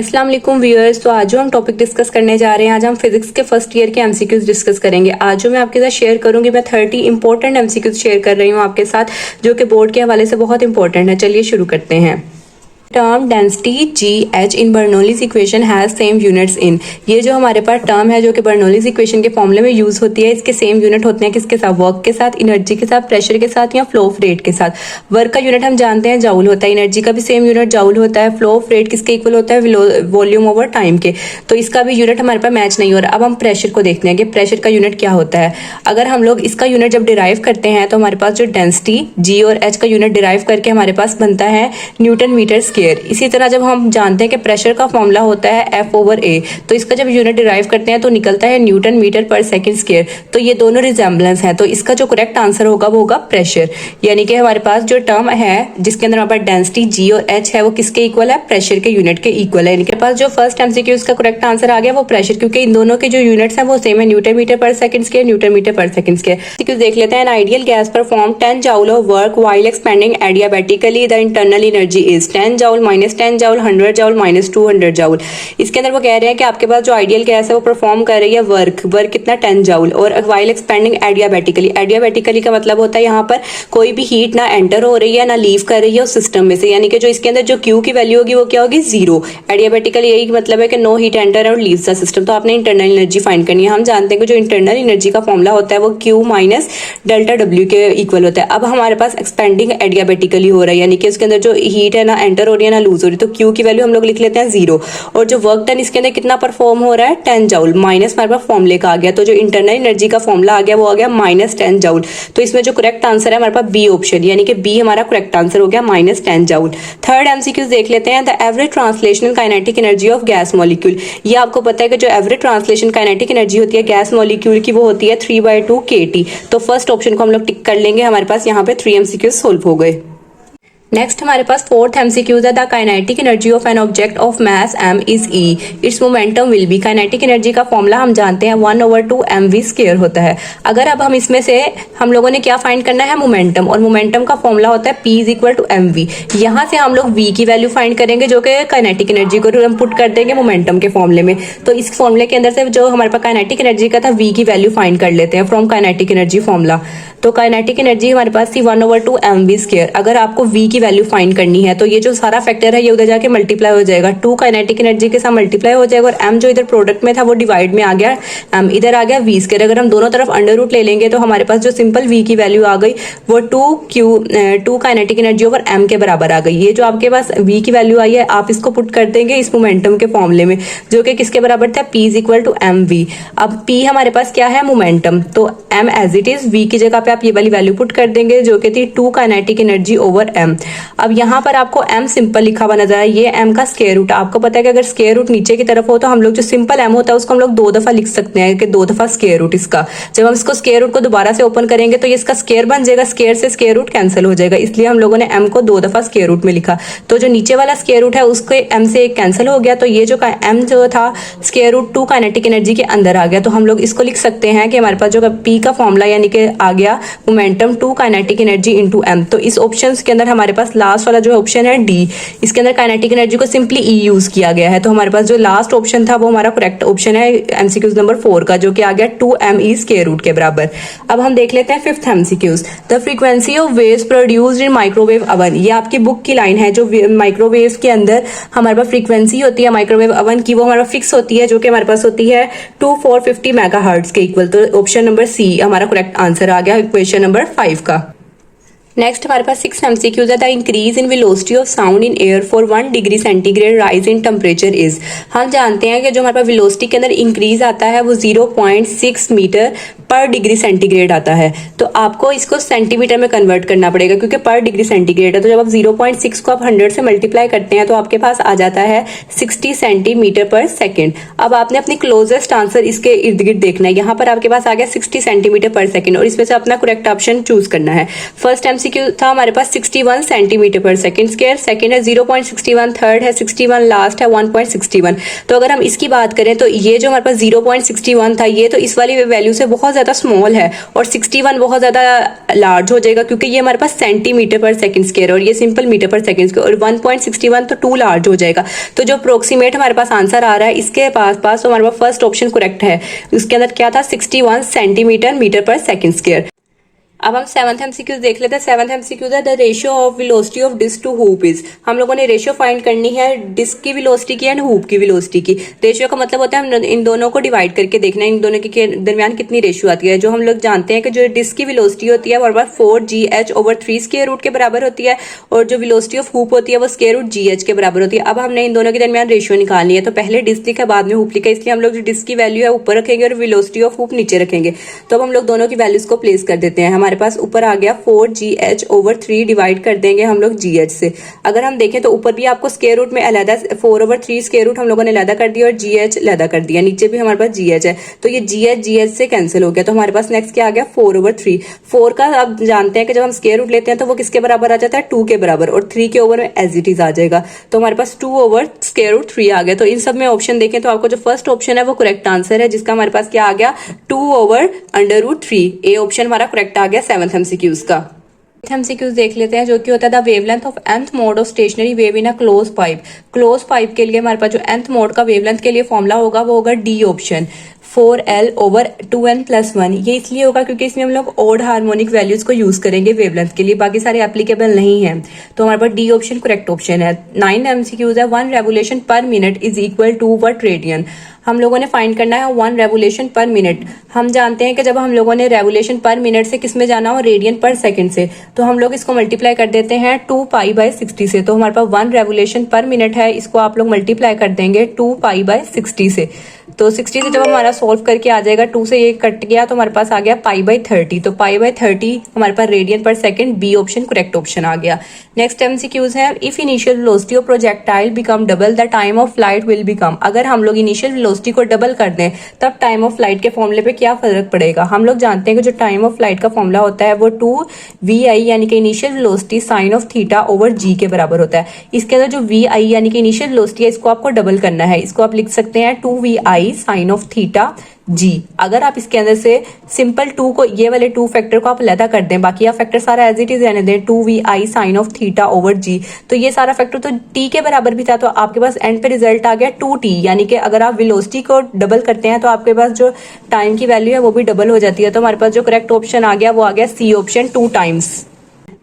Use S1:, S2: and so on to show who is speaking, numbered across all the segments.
S1: अस्सलाम वालेकुम व्यूअर्स। तो आज जो हम टॉपिक डिस्कस करने जा रहे हैं, आज हम फिजिक्स के फर्स्ट ईयर के एमसीक्यूज डिस्कस करेंगे। आज जो मैं आपके साथ शेयर करूंगी, मैं 30 इंपॉर्टेंट एमसीक्यूज शेयर कर रही हूँ आपके साथ, जो कि बोर्ड के हवाले से बहुत इंपॉर्टेंट है। चलिए शुरू करते हैं। Term density ji H in Bernoulli's equation has same units in. ये जो हमारे पास टर्म है जो कि बर्नौलीज इक्वेशन के फॉर्मूले में यूज होती है, इसके सेम यूनिट होते हैं किसके साथ? वर्क के साथ, एनर्जी के साथ, प्रेशर के साथ या फ्लो ऑफ रेट के साथ। वर्क का यूनिट हम जानते हैं जाउल होता है, एनर्जी का भी सेम यूनिट जाउल होता है, फ्लो ऑफ रेट किसके इक्वल होता है? वॉल्यूम ओवर टाइम के। तो इसका भी यूनिट हमारे पास मैच नहीं हो रहा। अब हम प्रेशर को देखते हैं कि प्रेशर का यूनिट क्या होता है। अगर हम लोग इसका यूनिट जब डिराइव करते हैं तो हमारे पास जो डेंसिटी जी और एच का यूनिट डिराइव करके हमारे पास बनता है न्यूटन मीटर स्क्वायर। इसी तरह जब हम जानते हैं कि प्रेशर का फॉर्मूला होता है एफ ओवर ए, तो इसका जब यूनिट डिराइव करते हैं तो निकलता है Newton metre per second square. तो ये दोनों रिजेम्बलेंस हैं, तो इसका जो करेक्ट आंसर होगा वो होगा प्रेशर। यानी कि हमारे पास जो टर्म है जिसके अंदर हमारे पास डेंसिटी जी और एच है वो किसके इक्वल है? प्रेशर के यूनिट के इक्वल है। इनके पास जो फर्स्ट एमसीक्यू का करेक्ट आंसर आ गया वो प्रेशर, क्योंकि इन दोनों के जो यूनिट्स हैं वो सेम है, Newton metre per second square, Newton metre per second square. देख लेते हैं। Ideal gas perform 10 joule of work while expanding adiabatically the internal energy is 10 joule minus 10 joule 100 joule minus 200 joule. इसके अंदर वो कह रहे हैं कि आपके पास जो आइडियल गैस है वो परफॉर्म कर रही है वर्क कितना 10 जूल, और व्हाइल एक्सपेंडिंग एडियाबेटिकली। एडियाबेटिकली का मतलब होता है यहाँ पर कोई भी हीट ना एंटर हो रही है ना लीव कर रही है उस सिस्टम में से, यानी कि जो इसके अंदर जो क्यू की वैल्यू होगी वो क्या होगी? जीरो। एडियाबेटिकली यही मतलब है कि नो हीट एंटर और लीव द सिस्टम। तो आपने इंटरनल एनर्जी फाइंड करनी है। हम जानते हैं कि जो इंटरनल एनर्जी का फॉर्मूला होता है वो क्यू माइनस डेल्टा डब्ल्यू के इक्वल होता है। अब हमारे पास एक्सपेंडिंग एडियाबेटिकली हो रहा है, यानी कि उसके अंदर जो हीट है ना एंटर हो रही है ना लूज हो रही है, तो क्यू की वैल्यू हम लोग लिख लेते हैं जीरो। और जो वर्क डन इसके अंदर कितना परफॉर्म हो रहा है? 10 जूल माइनस हमारे पास फॉर्मूले का आ गया, तो जो इंटरनल एनर्जी का फॉर्मूला आ गया वो आ गया माइनस 10 जूल। तो इसमें जो करेक्ट आंसर है हमारे पास बी ऑप्शन, यानी कि बी हमारा करेक्ट आंसर हो गया माइनस 10 जूल। थर्ड एमसीक्यू देख लेते हैं। The average translational kinetic energy of gas molecule. ये आपको पता है कि जो एवरेज ट्रांसलेशन काइनेटिक एनर्जी होती है गैस मॉलिक्यूल की वो होती है 3/2 kT। तो फर्स्ट ऑप्शन को हम लोग टिक कर लेंगे। हमारे पास यहाँ पे 3 एमसीक्यू सोल्व हो गए। नेक्स्ट हमारे पास फोर्थ एमसीक्यूज है। The kinetic energy of an object of mass m is e, it's momentum will be. Kinetic energy का फॉर्मूला हम जानते हैं 1/2 mv स्क्वायर होता है। अगर अब हम इसमें से हम लोगों ने क्या फाइंड करना है? मोमेंटम, और मोमेंटम का फॉर्मूला होता है p is equal to mv। यहाँ से हम लोग v की वैल्यू फाइंड करेंगे जो कि काइनेटिक एनर्जी को हम पुट कर देंगे मोमेंटम के फॉर्मूले में। तो इस फॉर्मूले के अंदर से जो हमारे पास काइनेटिक एनर्जी का था v की वैल्यू फाइंड कर लेते हैं फ्रॉम काइनेटिक एनर्जी फॉर्मूला। तो काइनेटिक एनर्जी हमारे पास थी 1/2 mv स्क्वायर। अगर आपको v की वैल्यू फाइंड करनी है तो ये जो सारा फैक्टर है ये उधर जाके मल्टीप्लाई हो जाएगा, 2 काइनेटिक एनर्जी के साथ मल्टीप्लाई हो जाएगा, और m जो इधर प्रोडक्ट में था वो डिवाइड में आ गया, m इधर आ गया v स्क्वायर। अगर हम दोनों तरफ अंडर रूट ले लेंगे तो हमारे पास जो सिंपल v की वैल्यू आ गई वो 2 काइनेटिक एनर्जी ओवर m के बराबर आ गई। ये जो आपके पास v की वैल्यू आई है आप इसको पुट कर देंगे इस मोमेंटम के फॉर्मूले में जो कि किसके बराबर था? p is equal to mv। अब p हमारे पास क्या है? मोमेंटम। तो m as it is, v की जगह पे आप ये वाली वैल्यू पुट कर देंगे जो कि थी 2 काइनेटिक एनर्जी ओवर m। अब यहाँ पर आपको m सिंपल लिखा हुआ नजर आया, ये m का स्क्वायर रूट। आपको पता है कि अगर स्क्वायर रूट नीचे की तरफ हो तो हम लोग जो सिंपल m होता है उसको हम लोग 2 दफा लिख सकते हैं कि 2 दफा स्क्वायर रूट इसका। जब हम इसको स्क्वायर रूट को दोबारा से ओपन करेंगे तो ये इसका स्क्वायर बन जाएगा, स्क्वायर से स्क्वायर रूट कैंसिल हो जाएगा, इसलिए हम लोगों ने m को 2 दफा स्क्वायर रूट में लिखा। तो जो नीचे वाला स्क्वायर रूट है उसके m से एक कैंसिल हो गया, तो ये जो m जो था स्क्वायर रूट 2 काइनेटिक एनर्जी के अंदर आ गया। तो हम लोग इसको लिख सकते हैं कि हमारे पास जो p का फॉर्मूला यानी कि आ गया momentum 2 kinetic energy into m। तो इस ऑप्शन के अंदर हमारे पास लास्ट वाला जो ऑप्शन है डी, इसके अंदर काइनेटिक एनर्जी को सिंपली ई यूज किया गया है। तो हमारे पास जो लास्ट ऑप्शन था वो हमारा करेक्ट ऑप्शन है एमसीक्यूज नंबर 4 का, जो कि आ गया 2me स्क्वायर रूट के बराबर। अब हम देख लेते हैं fifth MCQs. The frequency of waves produced in microwave oven. ये आपकी बुक की लाइन है। जो माइक्रोवेव के अंदर हमारे पास फ्रीक्वेंसी होती है माइक्रोवेव अवन की वो हमारा फिक्स होती है, जो कि हमारे पास होती है 2450 मेगाहर्ट्ज के इक्वल। तो ऑप्शन नंबर सी हमारा करेक्ट आंसर आ गया इक्वेशन नंबर 5 का। नेक्स्ट हमारे पास 6 एमसीक्यूज है। The increase in velocity of sound in air for 1 degree centigrade rise in temperature is. हम जानते हैं कि जो हमारे पास वेलोसिटी के अंदर इंक्रीज आता है वो 0.6 मीटर पर डिग्री सेंटीग्रेड आता है। तो आपको इसको सेंटीमीटर में कन्वर्ट करना पड़ेगा क्योंकि पर डिग्री सेंटीग्रेड है। तो जब आप 0.6 को आप 100 से मल्टीप्लाई करते हैं तो आपके पास आ जाता है 60 सेंटीमीटर पर सेकेंड। अब आपने अपनी क्लोजेस्ट आंसर इसके इर्द गिर्द देखना है। यहाँ पर आपके पास आ गया 60 सेंटीमीटर पर सेकेंड, और इसमें से अपना करेक्ट ऑप्शन चूज करना है। फर्स्ट एमसीक्यू था हमारे पास 61 सेंटीमीटर पर सेकेंड स्क्वायर, सेकेंड है 0.61, थर्ड है 61, लास्ट है 1.61। तो अगर हम इसकी बात करें तो ये जो हमारे पास 0.61 था ये तो इस वाली वैल्यू से बहुत ज़्यादा स्मॉल है और 61 बहुत ज़्यादा लार्ज हो जाएगा, क्योंकि ये हमारे पास सेंटीमीटर पर सेकंड स्क्वायर और ये simple metre per second square, और 1.61 तो टू लार्ज हो जाएगा। तो जो अप्रोक्सीमेट हमारे पास आंसर आ रहा है इसके पास तो हमारे पास फर्स्ट ऑप्शन करेक्ट है। उसके अंदर क्या था, 61 centimetre metre per second square. अब हम सेवंथ एमसीक्यू देख लेते हैं। Seventh MCQ the ratio of velocity of disc to hoop is. हम लोगों ने रेशियो फाइंड करनी है डिस्क की वेलोसिटी की एंड हूप की वेलोसिटी की। रेशियो का मतलब होता है हम इन दोनों को डिवाइड करके देखना है, इन दोनों के दरमियान कितनी रेशियो आती है। जो हम लोग जानते हैं कि जो डिस्क की वेलोसिटी होती है वो 4gh/3 स्क्वायर रूट के बराबर होती है, और जो वेलोसिटी ऑफ हूप होती है वो स्क्वायर रूट gh के बराबर होती है। अब हमने इन दोनों के दरमियान रेशियो निकालनी है, तो पहले डिस्क लिखा बाद में हूप लिखा, इसलिए हम लोग जो डिस्क की वैल्यू है ऊपर रखेंगे और वेलोसिटी ऑफ हूप नीचे रखेंगे। तो अब हम लोग दोनों की वैल्यूज को प्लेस कर देते हैं। हमारे पास ऊपर आ गया 4gh/3 डिवाइड कर देंगे हम लोग gh से। अगर हम देखें तो ऊपर भी आपको स्क्वायर रूट में अलग 4/3 स्क्वायर रूट हम लोगों ने अलग कर दिया और gh अलग कर दिया, नीचे भी हमारे पास gh है, तो ये gh से कैंसिल हो गया। तो हमारे पास नेक्स्ट क्या आ गया, 4/3। 4 का अब जानते हैं कि जब हम स्क्वायर रूट लेते हैं तो वो किसके बराबर आ जाता है, 2 के बराबर, और 3 के ओवर में एज इट इज आ जाएगा। तो हमारे पास 2/√3 आ गया। तो इन सब में ऑप्शन देखें तो आपको जो फर्स्ट ऑप्शन है वो करेक्ट आंसर है, जिसका हमारे पास क्या आ गया, 2/√3। ए ऑप्शन हमारा करेक्ट आ गया सेवंथ एमसीक्यूज का। एमसीक्यूज देख लेते हैं, जो कि होता है the wavelength of nth mode of stationary wave in a close pipe. Close pipe के लिए हमारे पास जो nth मोड का वेवलेंथ के लिए फॉर्मूला होगा वो होगा डी ऑप्शन, 4l/2n+1। ये इसलिए होगा क्योंकि इसमें हम लोग ओड हार्मोनिक वैल्यूज को यूज करेंगे वेवलेंथ के लिए, बाकी सारे एप्लीकेबल नहीं है। तो हमारे पास डी ऑप्शन करेक्ट ऑप्शन है। 9 एमसीक्यूज है, 1 revolution per minute is equal to what radian. हम लोगों ने फाइंड करना है 1 रेवोल्यूशन पर मिनट। हम जानते हैं कि जब हम लोगों ने रेवोल्यूशन पर मिनट से किस में जाना हो, रेडियन पर सेकंड से, तो हम लोग इसको मल्टीप्लाई कर देते हैं 2π/60 से। तो हमारे पास 1 रेवोल्यूशन पर मिनट है, इसको आप लोग मल्टीप्लाई कर देंगे 2π/60 से। तो 60 से जब हमारा सॉल्व करके आ जाएगा, 2 से ये कट गया तो हमारे पास आ गया π/30। तो π/30 हमारे पास radian per second, B option correct option आ गया। नेक्स्ट एमसीक्यूज है, if initial velocity of projectile become double the time of flight will become. अगर हम लोग इनिशियल वेलोसिटी को डबल कर दें तब टाइम ऑफ फ्लाइट के फॉर्मूले पे क्या फर्क पड़ेगा। हम लोग जानते हैं कि जो टाइम ऑफ फ्लाइट का फॉर्मूला होता है वो 2vi यानी कि initial velocity sine of theta over g के बराबर होता है। इसके अंदर जो vi यानी कि इनिशियल वेलोसिटी है इसको आपको डबल करना है, इसको आप लिख सकते हैं 2vi साइन ऑफ थीटा जी। अगर आप इसके अंदर से सिंपल 2 को, ये वाले 2 फैक्टर को आप अलग कर दें, बाकी आप फैक्टर सारा एज इट इज रहने दें, 2vi sine of theta over g, तो ये सारा फैक्टर तो t के बराबर भी था, तो आपके पास एंड पे रिजल्ट आ गया 2t। यानी कि अगर आप वेलोसिटी को डबल करते हैं तो आपके पास जो टाइम की वैल्यू है वो भी डबल हो जाती है। तो हमारे पास जो करेक्ट ऑप्शन आ गया वो आ गया सी ऑप्शन, 2 टाइम्स।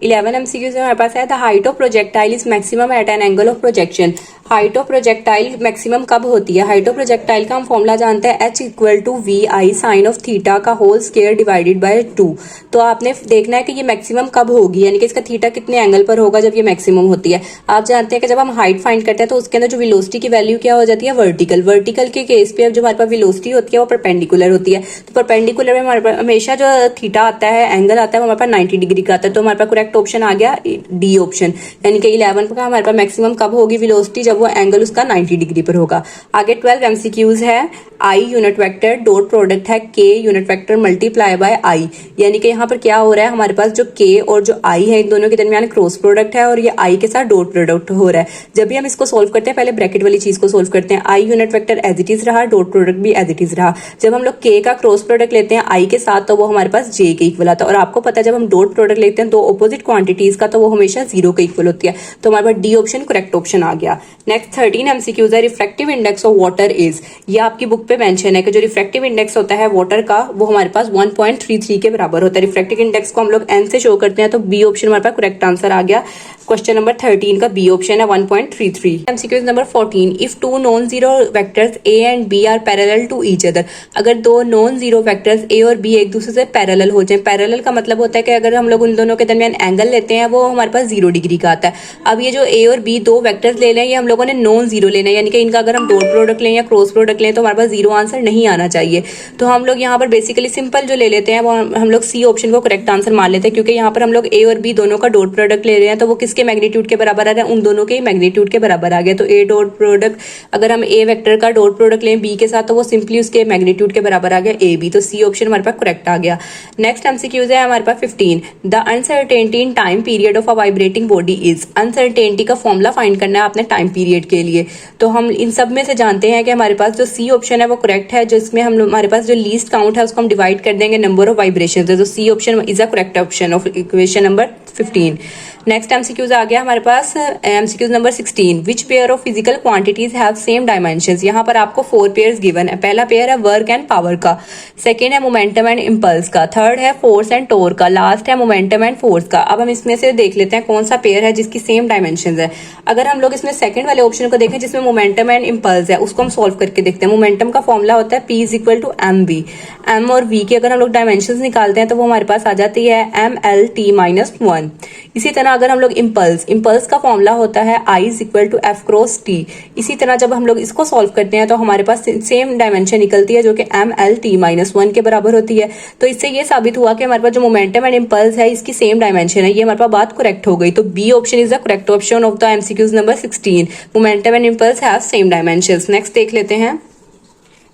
S1: 11 एमसीक्यूज हमारे पास है, the height of projectile is maximum at an angle of projection. Height of projectile maximum कब होती है। हाइट ऑफ प्रोजेक्टाइल का हम फॉर्मूला जानते हैं h=vi साइन ऑफ थीटा का होल स्क्वायर डिवाइडेड बाय 2। तो आपने देखना है कि ये मैक्सिमम कब होगी, यानी कि इसका थीटा कितने एंगल पर होगा जब ये मैक्सिमम होती है। आप जानते हैं कि जब हम हाइट फाइंड करते हैं तो उसके अंदर जो वेलोसिटी की वैल्यू क्या हो जाती है, वर्टिकल। वर्टिकल के केस पे अब जो हमारे पास वेलोसिटी होती है वो परपेंडिकुलर होती है। तो परपेंडिकुलर में हमारे पास हमेशा जो थीटा आता है, एंगल आता है, वो हमारे पास 90 डिग्री का आता है। तो हमारे पास करेक्ट ऑप्शन आ गया डी ऑप्शन, यानी कि 11 का हमारे पास मैक्सिमम कब होगी वेलोसिटी, जब वो एंगल उसका 90 डिग्री पर होगा। आगे 12 एमसीक्यूज है, आई यूनिट वेक्टर डॉट प्रोडक्ट है के यूनिट वेक्टर मल्टीप्लाई बाय आई। यानी कि यहाँ पर क्या हो रहा है, हमारे पास जो के और जो आई है इन दोनों के दरमियान क्रॉस प्रोडक्ट है और ये आई के साथ डॉट प्रोडक्ट हो रहा है। जब भी हम इसको सोल्व करते हैं पहले ब्रैकेट वाली चीज को सोल्व करते हैं। I unit vector as it is रहा, डॉट प्रोडक्ट भी एज इट इज रहा। जब हम लोग के का क्रॉस प्रोडक्ट लेते हैं आई के साथ तो वो हमारे पास जे के इक्वल आता है। और आपको पता है जब हम डॉट प्रोडक्ट लेते हैं दो ऑपोजिट क्वांटिटीज का तो वो हमेशा 0 के इक्वल होती है। तो हमारे पास डी ऑप्शन करेक्ट ऑप्शन आ गया। नेक्स्ट 13 एमसीक्यूज है, refractive index of water is. ये आपकी बुक पे मेंशन है कि जो रिफ्रैक्टिव इंडेक्स होता है वाटर का वो हमारे पास 1.33 के बराबर होता है। रिफ्रैक्टिव इंडेक्स को हम लोग एन से शो करते हैं, तो बी ऑप्शन हमारे पास करेक्ट आंसर आ गया। क्वेश्चन नंबर 13 का बी ऑप्शन है 1.33। MCQs number 14, if two non zero vectors A and B are parallel to each other. अगर दो नॉन जीरो वेक्टर्स ए और बी एक दूसरे से पैरेलल हो जाए। पैरेलल का मतलब होता है कि अगर हम लोग उन दोनों के दरमियान एंगल लेते हैं वो हमारे पास 0 डिग्री का आता है। अब ये जो ए और बी दो वेक्टर्स ले लें, ये हम लोगों ने नॉन जीरो लेना है, यानी कि इनका अगर हम डॉट प्रोडक्ट लें या क्रॉस प्रोडक्ट लें तो हमारे पास 0 आंसर नहीं आना चाहिए। तो हम लोग यहाँ पर बेसिकली सिंपल जो ले लेते हैं वो हम लोग सी ऑप्शन को करेक्ट आंसर मान लेते हैं, क्योंकि यहाँ पर हम लोग ए और बी दोनों का डॉट प्रोडक्ट ले रहे हैं तो वो किसके किसके मैग्नीट्यूड के बराबर आ रहा है, उन दोनों के मैग्नीट्यूड के बराबर आ गया। तो ए डॉट प्रोडक्ट, अगर हम ए वेक्टर का डॉट प्रोडक्ट लें बी के साथ तो वो सिंपली उसके मैग्नीट्यूड के बराबर आ गया ए बी। तो सी ऑप्शन हमारे पास करेक्ट आ गया। नेक्स्ट एमसीक्यूज है हमारे पास 15, the uncertainty in time period of a vibrating body is. Uncertainty का फॉर्मूला फाइंड करना है आपने टाइम पीरियड के लिए। तो हम इन सब में से जानते हैं कि हमारे पास जो सी ऑप्शन है वो करेक्ट है, जिसमें हम हमारे पास जो लीस्ट काउंट है उसको हम डिवाइड कर देंगे नंबर ऑफ वाइब्रेशन से। तो C option is a correct option of equation number 15। Next MCQs आ गया हमारे पास MCQs number 16, which pair of physical quantities have same dimensions. यहाँ पर आपको 4 पेयर्स गिवन है। पहला पेयर है वर्क एंड पावर का, सेकेंड है मोमेंटम एंड इम्पल्स का, थर्ड है फोर्स एंड टोर का, लास्ट है मोमेंटम एंड फोर्स का। अब हम इसमें से देख लेते हैं कौन सा पेयर है जिसकी सेम डायमेंशन है। अगर हम लोग इसमें सेकंड वाले ऑप्शन को देखें जिसमें मोमेंटम एंड इम्पल्स है, उसको हम सॉल्व करके देखते हैं। मोमेंटम का फॉर्मूला होता है P is equal to M V. M और वी की अगर हम लोग डायमेंशन निकालते हैं तो वो हमारे पास आ जाती है ML_T-1। इसी तरह अगर हम लोग इम्पल्स का फॉर्मूला होता है I is equal to F cross T। इसी तरह जब हम लोग इसको सॉल्व करते हैं तो हमारे पास सेम डायमेंशन निकलती है जो कि ML_T-1 के बराबर होती है। तो इससे ये साबित हुआ कि हमारे पास जो मोमेंटम एंड इम्पल्स है इसकी सेम डायमेंशन है। ये हमारे पास बात करेक्ट हो गई। तो B option is the correct option of the MCQs number 16, momentum and impulse have same dimensions. Next देख लेते हैं।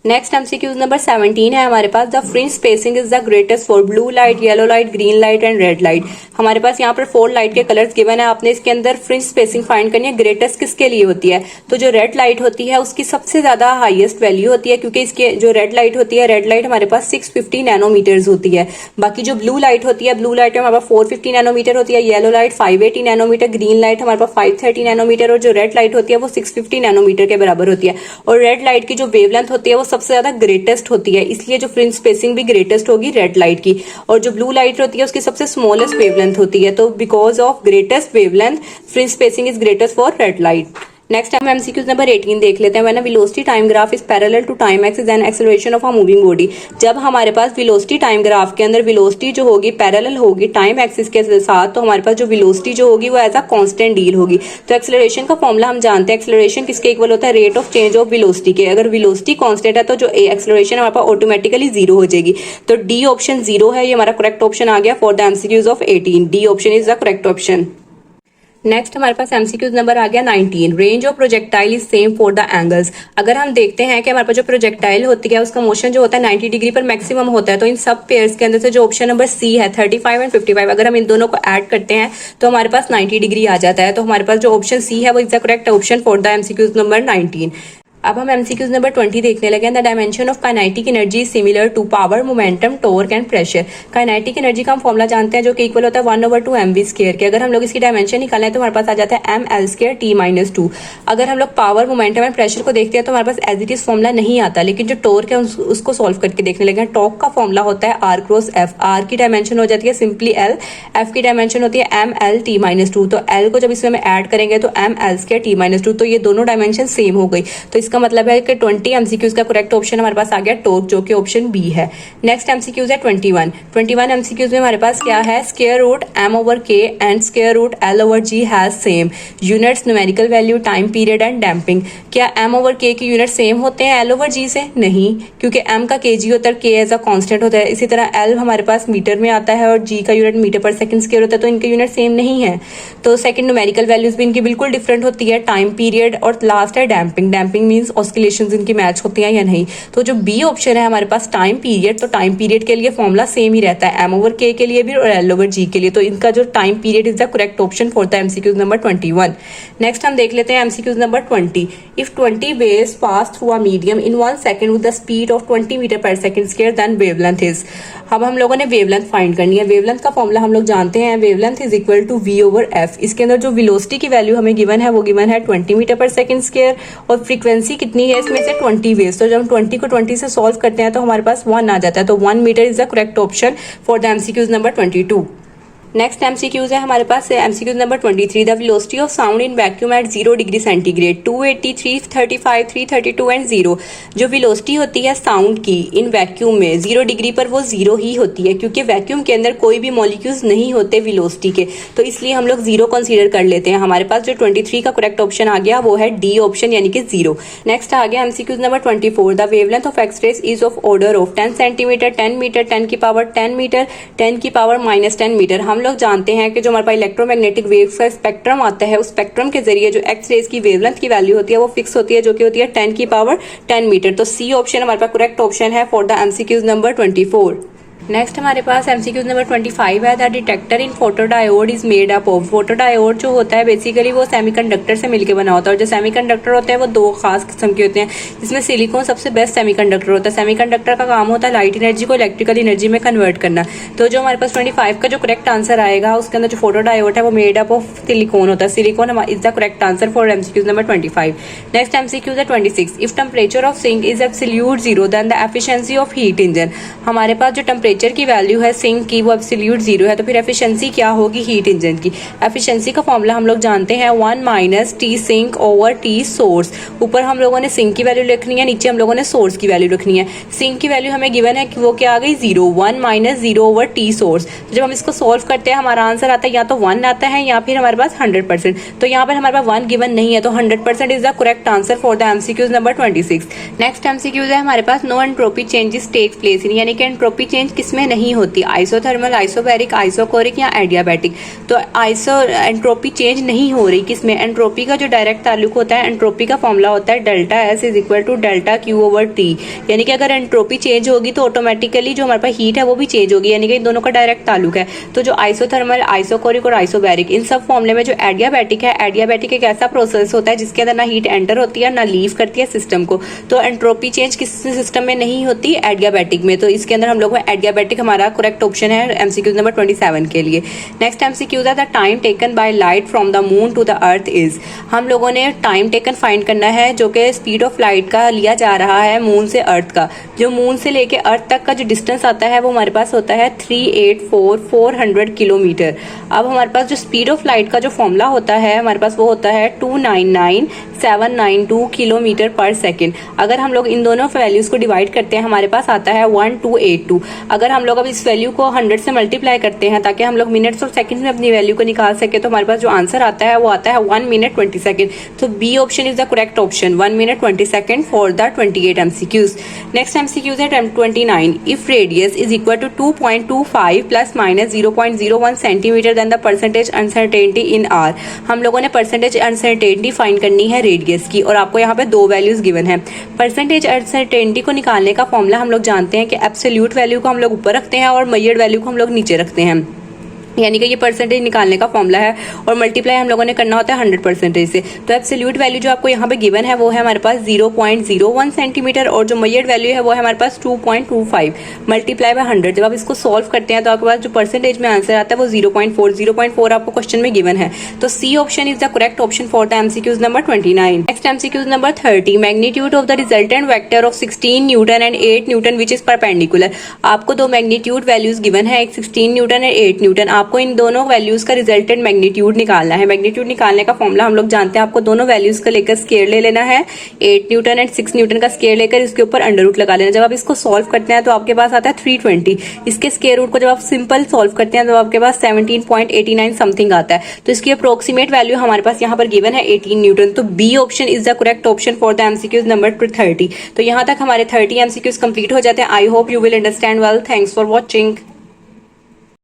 S1: नेक्स्ट एमसीक्यूज नंबर 17 है हमारे पास, the fringe spacing is the greatest for blue light, yellow light, green light and red light. हमारे पास यहाँ पर 4 लाइट के कलर्स गिवन है। आपने इसके अंदर फ्रिंज स्पेसिंग फाइंड करनी है। ग्रेटेस्ट किसके लिए होती है, तो जो रेड लाइट होती है उसकी सबसे ज्यादा हाईएस्ट वैल्यू होती है, क्योंकि इसके जो रेड लाइट होती है, रेड लाइट हमारे पास 650 नैनोमीटर्स होती है। बाकी जो ब्लू लाइट होती है, ब्लू लाइट में हमारे पास 450 नैनोमीटर होती है, yellow light 580 nanometre, green light हमारे पास 530 नैनोमीटर और जो रेड लाइट होती है वो 650 नैनोमीटर के बराबर होती है। और रेड लाइट की जो वेवलेंथ होती है वो सबसे ज्यादा ग्रेटेस्ट होती है, इसलिए जो फ्रिंज स्पेसिंग भी ग्रेटेस्ट होगी रेड लाइट की। और जो ब्लू लाइट होती है उसकी सबसे स्मॉलेस्ट वेवलेंथ होती है। तो because of greatest wavelength fringe spacing is greatest for red light. Next हम एमसीक्यूज नंबर 18 देख लेते हैं। When a velocity time graph is parallel to time axis and acceleration of a moving body. जब हमारे पास velocity time graph के अंदर velocity जो होगी पैरेलल होगी टाइम एक्सिस के साथ, तो हमारे पास जो वेलोसिटी जो होगी वो एज अ कांस्टेंट डील होगी। तो एक्सेलरेशन का फॉर्मूला हम जानते हैं, एक्सेलरेशन किसके इक्वल होता है, rate of change of velocity के। अगर वेलोसिटी कांस्टेंट है तो जो एक्सेलरेशन हमारे पास ऑटोमेटिकली 0 हो जाएगी। तो डी ऑप्शन 0 है, ये हमारा करेक्ट ऑप्शन आ गया for the MCQs of 18। D option is the correct option. Next हमारे पास एमसीक्यूज नंबर आ गया 19, range of projectile is same for the angles. अगर हम देखते हैं कि हमारे पास जो प्रोजेक्टाइल होती है उसका मोशन जो होता है 90 डिग्री पर मैक्सिमम होता है। तो इन सब पेयर्स के अंदर से जो ऑप्शन नंबर सी है 35 एंड 55, अगर हम इन दोनों को ऐड करते हैं तो हमारे पास 90 डिग्री आ जाता है। तो हमारे पास जो ऑप्शन सी है वो is the correct option for the MCQs number 19। अब हम एमसीक्यूज नंबर 20 देखने लगे। The dimension of kinetic energy is similar to power, momentum, torque and pressure. Kinetic energy का हम फॉर्मूला जानते हैं जो कि इक्वल होता है 1/2 mv स्क्वायर के। अगर हम लोग इसकी डायमेंशन निकालें तो हमारे पास आ जाता है ml²t-2। अगर हम लोग पावर, मोमेंटम एंड प्रेशर को देखते हैं तो हमारे पास एज इट इज फॉर्मूला नहीं आता, लेकिन जो टॉर्क है उसको सॉल्व करके देखने लगे। टॉर्क का फॉर्मूला होता है r×f। r की डायमेंशन हो जाती है सिंपली l, f की डायमेंशन होती है ml_t-2। तो l को जब इसमें हम ऐड करेंगे तो ml²t-2, तो ये दोनों डायमेंशन सेम हो गई। तो इसका मतलब है कि 20 एमसीक्यूज का करेक्ट ऑप्शन हमारे पास आ गया टॉर्क, जो कि ऑप्शन बी है। नेक्स्ट एमसीक्यूज है 21 एमसीक्यूज में हमारे पास क्या है, square root m/k and square root l/g has same units, numerical value, time period and damping. क्या m/k के यूनिट सेम होते हैं l/g से? नहीं, क्योंकि m का kg होता है, k एज अ कांस्टेंट होता है। इसी तरह l हमारे पास मीटर में आता है और g का unit metre per second square होता है, तो इनके यूनिट सेम नहीं है। तो सेकंड न्यूमेरिकल वैल्यूज भी इनकी बिल्कुल डिफरेंट होती है, टाइम पीरियड, और लास्ट है डैम्पिंग। डैम्पिंग मींस ऑस्किलेशंस इनकी मैच होती हैं या नहीं। तो जो बी ऑप्शन है हमारे पास टाइम पीरियड, तो टाइम पीरियड के लिए फॉर्मूला सेम ही रहता है m/k के लिए भी और l/g के लिए। तो इनका जो time period is the correct option for the MCQs number 21। Next हम देख लेते हैं MCQs number 20। If 20 waves pass through a medium in 1 second with the speed of 20 metre per second square, then wavelength is. अब हम लोगों ने wavelength find करनी है। वेवलेंथ का फॉर्मूला हम लोग जानते हैं, wavelength is equal to v/f। इसके अंदर जो वेलोसिटी की वैल्यू हमें गिवन है वो गिवन है 20 मीटर पर सेकंड स्क्वायर, और फ्रीक्वेंसी कितनी है इसमें से 20 वेव्स। तो जब हम 20 को 20 से सॉल्व करते हैं तो हमारे पास 1 आ जाता है। तो 1 metre is the correct option for the MCQs number 22। Next MCQs है हमारे पास MCQs number 23, the velocity of sound in vacuum at 0 degree centigrade, 280, 335, 332 and 0। जो वेलोसिटी होती है साउंड की इन वैक्यूम में 0 डिग्री पर वो 0 ही होती है, क्योंकि वैक्यूम के अंदर कोई भी मॉलिक्यूल्स नहीं होते वेलोसिटी के, तो इसलिए हम लोग 0 कंसीडर कर लेते हैं। हमारे पास जो 23 का करेक्ट ऑप्शन आ गया वो है डी ऑप्शन, यानी कि 0। नेक्स्ट आ गया MCQs number 24, the wavelength of X-rays is of order of 10 centimetre, 10 metre, 10 की पावर 10 मीटर, 10 की पावर -10 मीटर। हम लोग जानते हैं कि जो हमारे पास इलेक्ट्रोमैग्नेटिक वेव्स का स्पेक्ट्रम आता है, उस स्पेक्ट्रम के जरिए जो एक्स रेज की वेवलेंथ की वैल्यू होती है वो फिक्स होती है, जो कि होती है 10 की पावर 10 मीटर। तो सी ऑप्शन हमारे पास करेक्ट ऑप्शन है for the MCQs number 24। Next हमारे पास एमसीक्यूज नंबर 25 है। The detector in photodiode is made up of. Photodiode जो होता है बेसिकली वो सेमीकंडक्टर से मिलकर बना होता है, और जो सेमीकंडक्टर होते हैं वो दो खास किस्म के होते हैं, जिसमें सिलिकॉन सबसे बेस्ट सेमीकंडक्टर होता है। सेमीकंडक्टर का काम होता है लाइट एनर्जी को इलेक्ट्रिकल एनर्जी में कन्वर्ट करना। तो जो हमारे पास 25 का जो करेक्ट आंसर आएगा, उसके अंदर जो फोटोडायोड है वो मेड अप ऑफ सिलिकॉन होता है। Silicon is the correct answer for MCQs number 25। Next MCQs है 26। If temperature of sink is absolute zero then the efficiency of heat engine. हमारे पास जो टेम्परेचर की वैल्यू है सिंक की वो एब्सोल्यूट जीरो है, तो फिर एफिशिएंसी क्या होगी हीट इंजन की। एफिशिएंसी का फॉर्मूला हम लोग जानते हैं 1 minus T sink over T source. ऊपर हम लोगों ने सिंक की वैल्यू लिखनी है, नीचे हम लोगों ने सोर्स की वैल्यू रखनी है। सिंक की वैल्यू हमें गिवन है कि वो क्या आ गई 0, 1 माइनस 0 ओवर टी सोर्स। जब हम इसको सॉल्व करते हैं हमारा आंसर आता है या तो 1 आता है या फिर हमारे पास 100%। तो यहाँ पर हमारे पास 1 गिवन नहीं है, तो 100% is the correct answer for the MCQs number 26। Next MCQs है हमारे पास no entropy changes take place in, यानी कि एंट्रोपी चेंज किसमें नहीं होती, आइसोथर्मल, आइसोबैरिक, आइसोकोरिक या एडियाबैटिक। तो एंट्रोपी चेंज नहीं हो रही किसमें। एंट्रोपी का जो डायरेक्ट ताल्लुक होता है, एंट्रोपी का फॉर्मूला होता है delta S is equal to delta Q over T. यानी कि अगर एंट्रोपी चेंज होगी तो ऑटोमेटिकली जो हमारे पास हीट है वो भी चेंज होगी, यानी कि इन दोनों का डायरेक्ट ताल्लुक है। तो जो आइसोथर्मल, आइसोकोरिक और आइसोबैरिक, इन सब फॉर्मूले में जो एडियाबैटिक है, एडियाबैटिक एक ऐसा प्रोसेस होता है जिसके अंदर ना हीट एंटर होती है ना लीव करती है सिस्टम को। तो एंट्रोपी चेंज किस सिस्टम में नहीं होती, एडियाबैटिक में। तो इसके अंदर हम लोग एडियाबैटिक हमारा करेक्ट ऑप्शन है एमसीक्यूज नंबर 27 के लिए। नेक्स्ट एमसीक्यूज है the time taken by light from the moon to the earth is. हम लोगों ने टाइम टेकन फाइंड करना है, जो कि स्पीड ऑफ लाइट का लिया जा रहा है मून से अर्थ का। जो मून से लेके अर्थ तक का जो डिस्टेंस आता है वो हमारे पास होता है 384,400 किलोमीटर। अब हमारे पास जो स्पीड ऑफ लाइट का जो फॉर्मूला होता है हमारे पास वो होता है 299,792 किलोमीटर पर सेकेंड। अगर हम लोग इन दोनों वैल्यूज को डिवाइड करते हैं हमारे पास आता है 1282। अगर हम लोग अब इस वैल्यू को 100 से मल्टीप्लाई करते हैं ताकि हम लोग मिनट्स और सेकंड्स में अपनी वैल्यू को निकाल सके, तो हमारे पास जो आंसर आता है वो आता है 1 मिनट 20 सेकंड। तो B option is the correct option, 1 minute 20 second for the 28 MCQs. Next MCQs है 29। If radius is equal to 2.25 plus minus 0.01 centimetre then the percentage uncertainty in R. हम लोगों ने परसेंटेज अनसर्टेनिटी फाइंड करनी है radius की, और आपको यहाँ पे दो वैल्यूज गिवन है। परसेंटेज अनसर्टेनिटी को निकालने का फॉर्मूला हम लोग जानते हैं कि एब्सोल्यूट वैल्यू को हम लोग ऊपर रखते हैं और मेजर्ड वैल्यू को हम लोग नीचे रखते हैं। यानी कि ये परसेंटेज निकालने का फॉर्मूला है, और मल्टीप्लाई हम लोगों ने करना होता है 100% से। तो एब्सोल्यूट वैल्यू जो आपको यहाँ पे गिवन है वो है हमारे पास 0.01 सेंटीमीटर, और जो मेजर्ड वैल्यू है वो है हमारे पास 2.25 मल्टीप्लाई बाय 100। जब आप इसको सॉल्व करते हैं तो आपके पास जो परसेंटेज में आंसर आता है वो 0.4 आपको क्वेश्चन में गिवन है। तो C option is the correct option for the MCQs number 29। Next MCQs number 30। Magnitude of the resultant vector of 16 newton and 8 newton which is perpendicular. आपको दो मैग्नीट्यूड वैल्यूज गिवन है, एक 16 न्यूटन एंड 8 न्यूटन। आपको इन दोनों values का resultant magnitude निकालना है। Magnitude निकालने का फॉर्मूला हम लोग जानते हैं, आपको दोनों वैल्यूज का लेकर स्क्वायर ले लेना है। 8 न्यूटन एंड 6 न्यूटन का स्क्वायर लेकर इसके ऊपर अंडर रूट लगा लेना। जब आप इसको सॉल्व करते हैं तो आपके पास आता है 320। इसके स्क्वायर रूट को जब आप सिंपल सॉल्व करते हैं तो आपके पास 17.89 समथिंग आता है। तो इसकी अप्रोक्सीमेट वैल्यू हमारे पास यहाँ पर गिवन है 18 न्यूटन। तो B option is the correct option for the MCQs number 30। तो यहाँ तक हमारे 30 एमसीक्यूज कंप्लीट हो जाते हैं। I hope you will understand well. Thanks for watching.